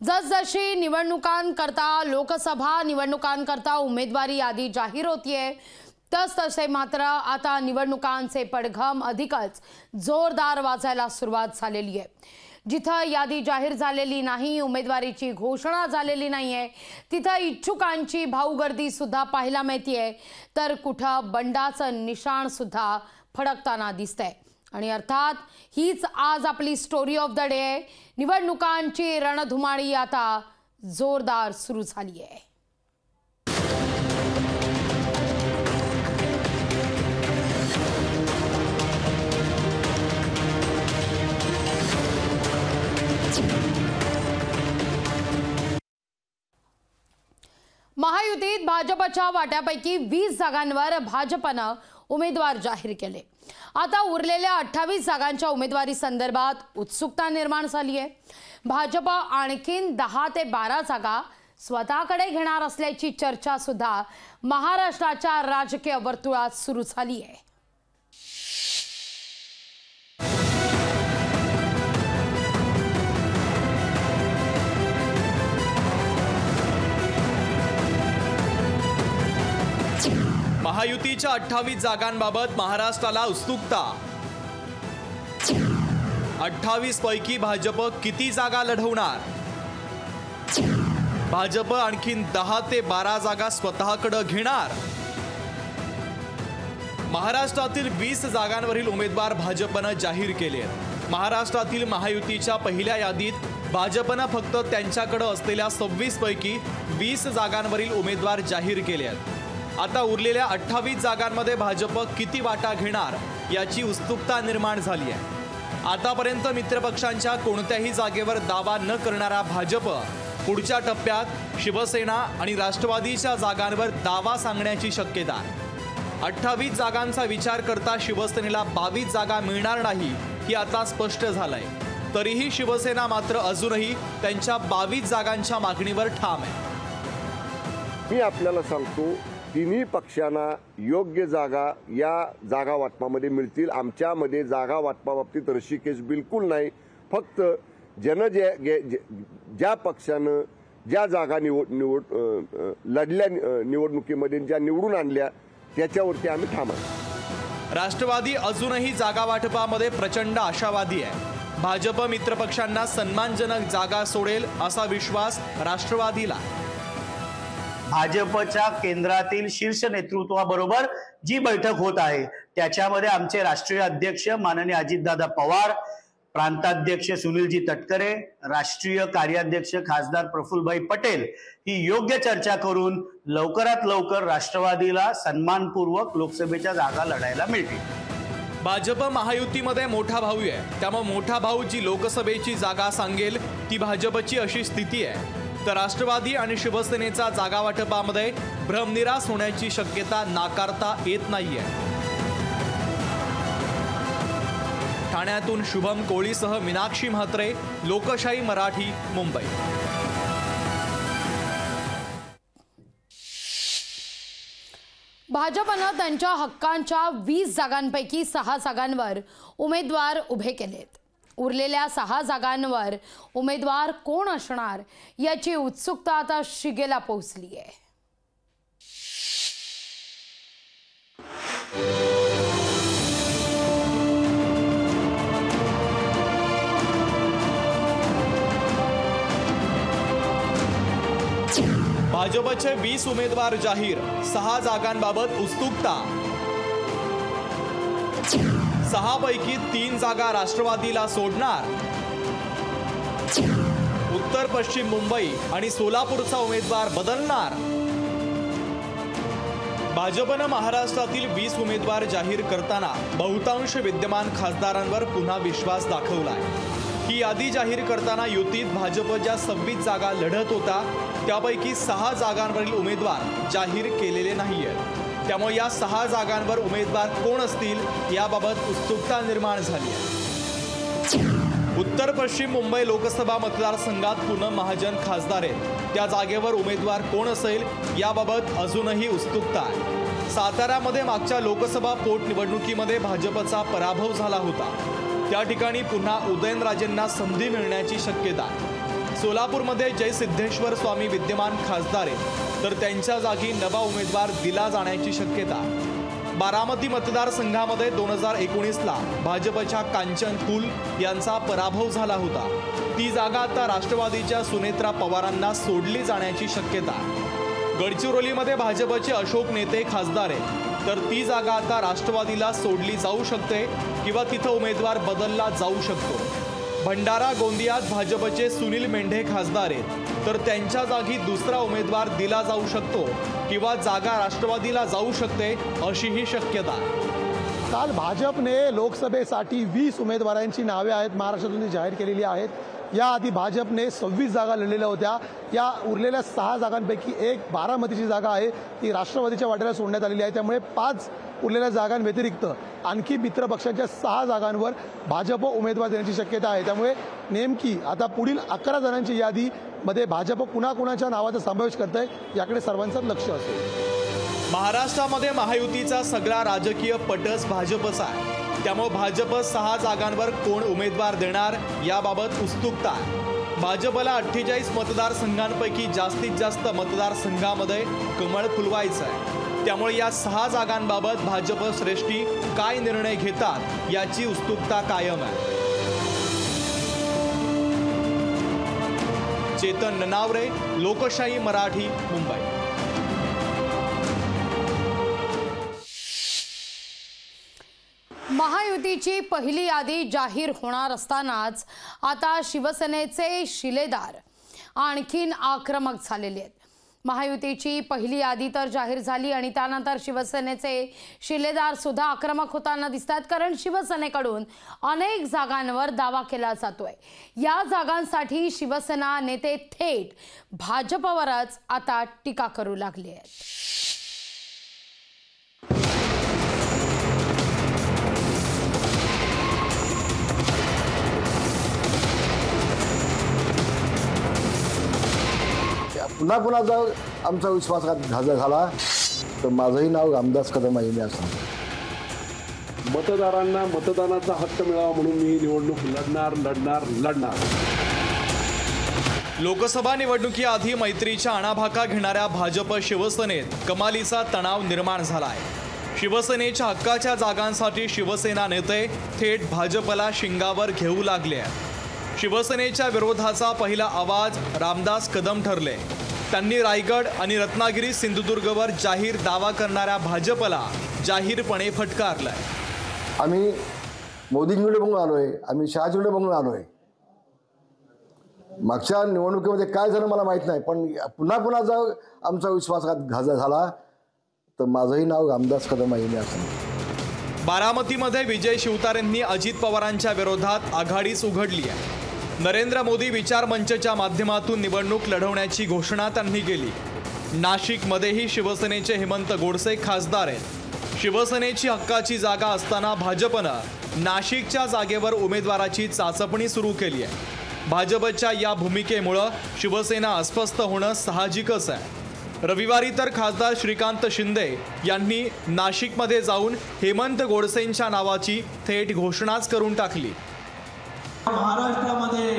जसजशी निवडणुकांकरता लोकसभा निवडणुकांकरता उमेदवारी यादी जाहीर होतीये तसतसे मात्र आता निवडणुकांचे पडघम अधिकच जोरदार वाजायला सुरुवात झालेली आहे। जिथं यादी जाहीर झालेली नाही, उमेदवारीची घोषणा झालेली नाहीये, तिथं इच्छुकांची भाऊगर्दी सुद्धा पाहायला मिळतेय, तर कुठं बंडाचं निशाण सुद्धा फडकताना दिसतंय। आणि अर्थात हीच आज आपली स्टोरी ऑफ द डे आहे। निवडणुकांची रणधुमाळी आता जोरदार सुरू झाली आहे। महायुतीत भाजपच्या वाट्यापैकी 20 जागांवर भाजपनं उमेदवार जाहीर केले। आता उरलेल्या 28 जागांच्या उमेदवारी संदर्भात उत्सुकता निर्माण झाली आहे। भाजप आणखीन 10 ते 12 जागा स्वतःकडे घेणार असल्याची चर्चा सुद्धा महाराष्ट्राच्या राजकीय वर्तुळात सुरू झाली आहे। महायुतीच्या 28 जागांबाबत महाराष्ट्राला उत्सुकता। 28 पैकी भाजप किती जागा लढवणार? भाजप आणखीन 10 ते 12 जागा स्वतःकडे घेणार? महाराष्ट्रातील 20 जागांवरील उमेदवार भाजपनं जाहीर केले आहेत। महाराष्ट्रातील महायुतीच्या पहिल्या यादीत भाजपनं फक्त त्यांच्याकडे असलेल्या 26 पैकी 20 जागांवरील उमेदवार जाहीर केले आहेत। आता उरलेल्या 28 जागांमध्ये भाजप किती वाटा घेणार याची उत्सुकता निर्माण झाली आहे। आतापर्यंत मित्रपक्षांच्या कोणत्याही जागेवर दावा न करणारा भाजप पुढच्या टप्प्यात शिवसेना आणि राष्ट्रवादीच्या जागांवर दावा सांगण्याची शक्यता आहे। 28 जागांचा विचार करता शिवसेनेला 22 जागा मिळणार नाही हे आता स्पष्ट झालंय। तरीही शिवसेना मात्र अजूनही त्यांच्या 22 जागांच्या मागणीवर ठाम आहे। मी आपल्याला सांगतो, तिन्ही पक्षांना योग्य जागा या जागा वाटपामध्ये मिळतील। आमच्यामध्ये जागा वाटपाबाबतीत रशिकेश बिलकुल नाही। फक्त ज्या पक्षानं ज्या जागा लढल्या निवडणुकीमध्ये ज्या निवडून आणल्या त्याच्यावरती आम्ही ठाम आहोत। राष्ट्रवादी अजूनही जागा वाटपामध्ये प्रचंड आशावादी आहे। भाजप मित्रपक्षांना सन्मानजनक जागा सोडेल असा विश्वास राष्ट्रवादीला। भाजपच्या केंद्रातील शीर्ष नेतृत्वाबरोबर जी बैठक होत आहे त्याच्यामध्ये आमचे राष्ट्रीय अध्यक्ष माननीय अजितदादा पवार, प्रांताध्यक्ष सुनीलजी तटकरे, राष्ट्रीय कार्याध्यक्ष खासदार प्रफुल्लभाई पटेल ही योग्य चर्चा करून लवकरात लवकर राष्ट्रवादीला सन्मानपूर्वक लोकसभेच्या जागा लढायला मिळतील। भाजप महायुतीमध्ये मोठा भाऊ आहे, त्यामुळे मोठा भाऊ जी लोकसभेची जागा सांगेल ती भाजपची अशी स्थिती आहे। तर राष्ट्रवादी आणि शिवसेनेचा जागा वाटपामध्ये भ्रमनिरास होण्याची शक्यता नाकारता येत नाहीये। ठाण्यातून शुभम कोळीसह मीनाक्षी म्हात्रे, लोकशाही मराठी, मुंबई। भाजपनं त्यांच्या हक्कांच्या 20 जागांपैकी 6 जागांवर उमेदवार उभे केलेत। उरलेल्या 6 जागांवर उमेदवार कोण असणार याची उत्सुकता आता शिगेला पोहोचली आहे। भाजपचे 20 उमेदवार जाहीर, 6 जागांबाबत उत्सुकता। 6 पैकी 3 जागा राष्ट्रवादीला सोडणार? उत्तर पश्चिम मुंबई आणि सोलापूरचा उमेदवार बदलणार? भाजपनं महाराष्ट्रातील 20 उमेदवार जाहीर करताना बहुतांश विद्यमान खासदारांवर पुन्हा विश्वास दाखवलाय। ही यादी जाहीर करताना युतीत भाजप ज्या 26 जागा लढत होता त्यापैकी 6 जागांवरील उमेदवार जाहीर केलेले नाहीयेत। त्यामुळे या 6 जागांवर उमेदवार कोण असतील याबाबत उत्सुकता निर्माण झाली आहे। उत्तर पश्चिम मुंबई लोकसभा मतदारसंघात पूनम महाजन खासदार आहेत, त्या जागेवर उमेदवार कोण असेल याबाबत अजूनही उत्सुकता आहे। साताऱ्यामध्ये मागच्या लोकसभा पोटनिवडणुकीमध्ये भाजपचा पराभव झाला होता, त्या ठिकाणी पुन्हा उदयनराजेंना संधी मिळण्याची शक्यता आहे। सोलापूरमध्ये जय सिद्धेश्वर स्वामी विद्यमान खासदार आहेत, तर त्यांच्या जागी नवा उमेदवार दिला जाण्याची शक्यता. बारामती मतदारसंघामध्ये 2019ला भाजपच्या कांचन कुल यांचा पराभव झाला होता. ती जागा आता राष्ट्रवादीच्या सुनेत्रा पवारांना सोडली जाण्याची शक्यता. गडचिरोलीमध्ये भाजपचे अशोक नेते खासदार आहेत, तर ती जागा आता राष्ट्रवादीला सोडली जाऊ शकते किंवा तिथं उमेदवार बदलला जाऊ शकतो. भंडारा गोंदियात भाजपचे सुनील मेंढे खासदार आहेत, तर त्यांच्या जागी दुसरा उमेदवार दिला जाऊ शकतो किंवा जागा राष्ट्रवादीला जाऊ शकते अशी ही शक्यता. काल भाजपने लोकसभेसाठी 20 उमेदवारांची नावे आहेत महाराष्ट्रातून जाहीर केलेली आहेत. याआधी भाजपने 26 जागा लढलेल्या होत्या. या उरलेल्या 6 जागांपैकी एक बारामतीची जागा आहे ती राष्ट्रवादीच्या वाट्याला सोडण्यात आलेली आहे. त्यामुळे 5 उरलेल्या जागांव्यतिरिक्त आणखी मित्र पक्षांच्या 6 जागांवर भाजप उमेदवार देण्याची शक्यता आहे. त्यामुळे नेमकी आता पुढील 11 जणांची यादीमध्ये भाजप कुणाकुणाच्या नावाचा समावेश करत आहे याकडे सर्वांचं लक्ष असेल. महाराष्ट्रामध्ये महायुतीचा सगळा राजकीय पटच भाजपचा आहे. त्यामुळे भाजप 6 जागांवर कोण उमेदवार देणार याबाबत उत्सुकता आहे. भाजपला 48 मतदारसंघांपैकी जास्तीत जास्त मतदारसंघामध्ये कमळ फुलवायचं आहे. त्यामुळे या 6 जागांबाबत भाजप श्रेष्ठी काय निर्णय घेतात याची उत्सुकता कायम आहे. चेतन ननावरे, लोकशाही मराठी, मुंबई. महायुतीची पहिली यादी जाहीर होणार असतानाच आता शिवसेनेचे शिलेदार आणखीन आक्रमक झालेले आहेत. महायुतीची पहिली यादी तर जाहीर झाली आणि त्यानंतर शिवसेनेचे शिलेदार सुद्धा आक्रमक होताना दिसतात, कारण शिवसेनेकडून अनेक जागांवर दावा केला जातोय. या जागांसाठी शिवसेना नेते थेट भाजपवरच आता टीका करू लागले आहेत. पुन्हा पुन्हा जर आमचा विश्वासघात झाला तर माझंही नाव रामदास कदम आहे. मी असं मतदारांना मतदानाचा हक्क मिळावा म्हणून मी निवडणूक लढणार. लोकसभा निवडणुकीआधी मैत्रीच्या आणाभाका घेणाऱ्या भाजप शिवसेनेत कमालीचा तणाव निर्माण झालाय. शिवसेनेच्या हक्काच्या जागांसाठी शिवसेना नेते थेट भाजपला शिंगावर घेऊ लागले आहेत. शिवसेनेच्या विरोधाचा पहिला आवाज रामदास कदम ठरले. त्यांनी रायगड आणि रत्नागिरी सिंधुदुर्गवर जाहीर दावा करणाऱ्या भाजपला जाहीरपणे फटकारलाय. आम्ही मोदींकडे बघून आलोय, आम्ही शहाजीकडे बघून आलोय. मागच्या निवडणुकीमध्ये काय झालं मला माहित नाही, पण पुन्हा पुन्हा जर आमचा विश्वासघात झाला तर माझंही नाव रामदास कदम आहे. मी असं बारामतीमध्ये विजय शिवतारेंनी अजित पवारांच्या विरोधात आघाडीच उघडली आहे. नरेंद्र मोदी विचार मंचच्या माध्यमातून निवडणूक लढवण्याची घोषणा त्यांनी केली. नाशिकमध्येही शिवसेनेचे हेमंत गोडसे खासदार आहेत. शिवसेनेची हक्काची जागा असताना भाजपनं नाशिकच्या जागेवर उमेदवाराची चाचपणी सुरू केली आहे. भाजपच्या या भूमिकेमुळे शिवसेना अस्वस्थ होणं साहजिकच आहे. रविवारी तर खासदार श्रीकांत शिंदे यांनी नाशिकमध्ये जाऊन हेमंत गोडसेंच्या नावाची थेट घोषणाच करून टाकली. महाराष्ट्रामध्ये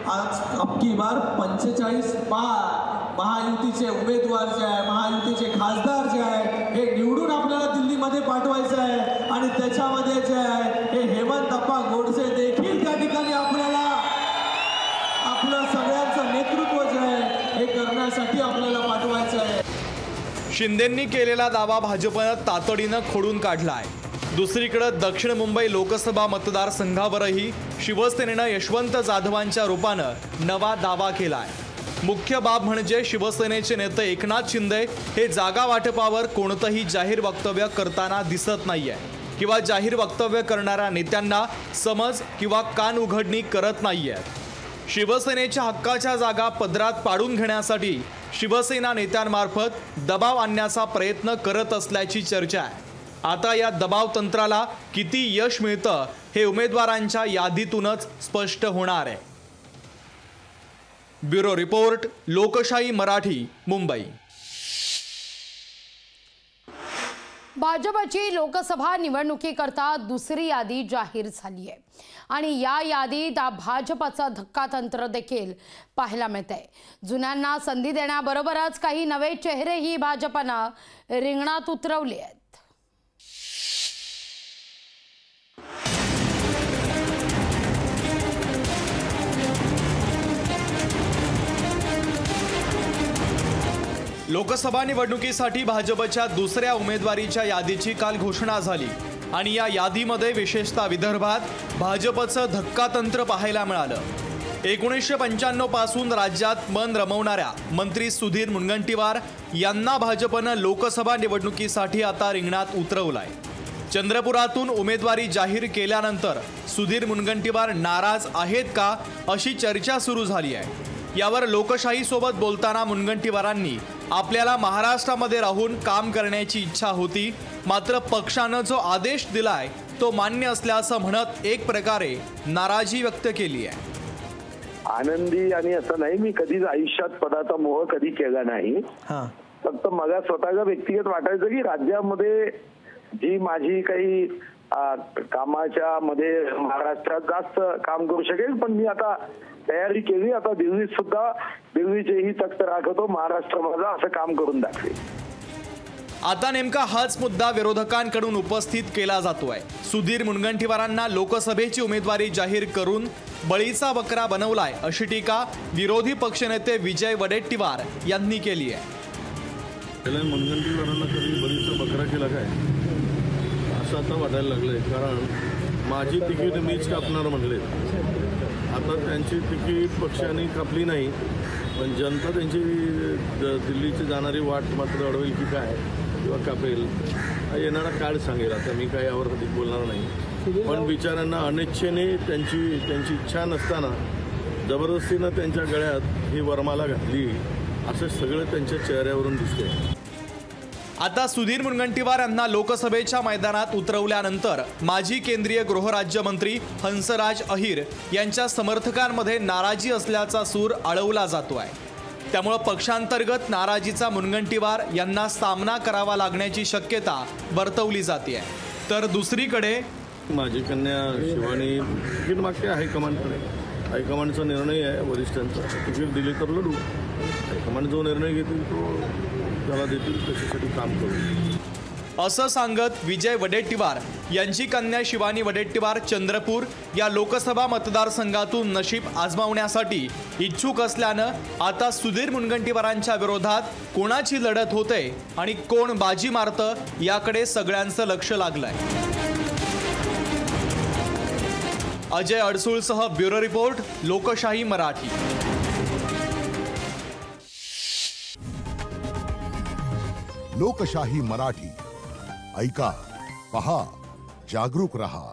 आज अबकी बार 45 महायुतीचे उमेदवार जे आहे, महायुतीचे खासदार जे आहे, हे निवडून आपल्याला दिल्लीमध्ये पाठवायचं आहे आणि त्याच्यामध्ये जे आहे हे हेमंतप्पा गोडसे देखील त्या ठिकाणी आपल्याला आपलं सगळ्यांचं नेतृत्व जे आहे हे करण्यासाठी आपल्याला पाठवायचं आहे. शिंदेंनी केलेला दावा भाजपनं तातडीनं खोडून काढलाय. दुसरीकडे दक्षिण मुंबई लोकसभा मतदारसंघावरही शिवसेनेनं यशवंत जाधवांच्या रूपानं नवा दावा केलाय. मुख्य बाब म्हणजे शिवसेनेचे नेते एकनाथ शिंदे हे जागा वाटपावर कोणतंही जाहीर वक्तव्य करताना दिसत नाहीये किंवा जाहीर वक्तव्य करणाऱ्या नेत्यांना समज किंवा कान उघडणी करत नाहीये. शिवसेनेच्या हक्काच्या जागा पदरात पाडून घेण्यासाठी शिवसेना नेत्यांमार्फत दबाव आणण्याचा प्रयत्न करत असल्याची चर्चा आहे. आता या दबाव तंत्राला किती यश मिळतं हे उमेदवारांच्या यादीतूनच स्पष्ट होणार आहे. ब्युरो रिपोर्ट, लोकशाही मराठी, मुंबई. भाजपची लोकसभा निवडणुकीकरता दुसरी यादी जाहीर झाली आहे आणि या यादीत भाजपचं धक्कातंत्र देखील पाहायला मिळतंय। जुन्यांना संधी देण्याबरोबरच काही नवे चेहरेही भाजपनं रिंगणात उतरवले आहेत। लोकसभा निवडणुकीसाठी भाजपच्या दुसऱ्या उमेदवारीच्या यादीची काल घोषणा झाली आणि या यादीमध्ये विशेषतः विदर्भात भाजपचं धक्कातंत्र पाहायला मिळालं। 1995 पासून राज्यात मन रमवणाऱ्या मंत्री सुधीर मुनगंटीवार यांना भाजपनं लोकसभा निवडणुकीसाठी आता रिंगणात उतरवलाय। चंद्रपुरातून उमेदवारी जाहीर केल्यानंतर सुधीर मुनगंटीवार नाराज आहेत का अशी चर्चा सुरू झाली आहे। यावर लोकशाही सोबत बोलताना मुनगंटीवारांनी आपल्याला महाराष्ट्रामध्ये राहून काम करण्याची इच्छा होती, मात्र पक्षानं जो आदेश दिलाय तो मान्य असल्याचं म्हणत एक प्रकारे नाराजी व्यक्त केली आहे। आनंदी आणि असं नाही, मी कधीच आयुष्यात पदाचा मोह कधी केला नाही। फक्त मला स्वतःला व्यक्तिगत वाटायचं की राज्यामध्ये जी माझी काही कामाच्या मध्ये महाराष्ट्रात जास्त काम करू शकेल, पण मी आता तयारी केली। आता दिल्लीत सुद्धा दिल्लीचेही तख्त राखतो, महाराष्ट्र माझा असं काम करून दाखवेल। आता नेमका हाच मुद्दा विरोधकांकडून उपस्थित केला जातोय। सुधीर मुनगंटीवारांना लोकसभेची उमेदवारी जाहीर करून बळीचा बकरा बनवलाय अशी टीका विरोधी पक्षनेते विजय वडेट्टीवार यांनी केली आहे। मुनगंटीवारांना कधी बळीचा बकरा केला काय असं आता वाटायला लागलंय, कारण माझी तिकीट मीच कापणार म्हणले। आता त्यांची तिकीट पक्षाने कापली नाही, पण जनता त्यांची दिल्लीची जाणारी वाट मात्र अडवेल की काय किंवा कापेल हा येणारा काळ सांगेल। आता मी काय यावर अधिक बोलणार नाही, पण बिचाऱ्यांना अनिच्छेने त्यांची इच्छा नसताना जबरदस्तीनं त्यांच्या गळ्यात ही वरमाला घातली असं सगळं त्यांच्या चेहऱ्यावरून दिसते। आता सुधीर मुनगंटीवार यांना लोकसभेच्या मैदानात उतरवल्यानंतर माजी केंद्रीय गृहराज्यमंत्री हंसराज अहिर यांच्या समर्थकांमध्ये नाराजी असल्याचा सूर आळवला जातोय। त्यामुळे पक्षांतर्गत नाराजीचा मुनगंटीवार यांना सामना करावा लागण्याची शक्यता वर्तवली जाते। तर दुसरीकडे माझी कन्या शिवानी तिकीट मागते हायकमांडकडे, हायकमांडचा निर्णय आहे वरिष्ठांचा, तिकीट दिली तर लढू, हायकमांड जो निर्णय घेतील तो त्याला देतील त्याच्यासाठी काम करू असं सांगत विजय वडेट्टीवार यांची कन्या शिवानी वडेट्टीवार चंद्रपूर या लोकसभा मतदारसंघातून नशीब आजमावण्यासाठी इच्छुक असल्यानं आता सुधीर मुनगंटीवारांच्या विरोधात कोणाची लढत होते आणि कोण बाजी मारतं याकडे सगळ्यांचं लक्ष लागलंय। अजय अडसूळसह ब्युरो रिपोर्ट, लोकशाही मराठी। लोकशाही मराठी ऐका, पहा, जागरूक रहा।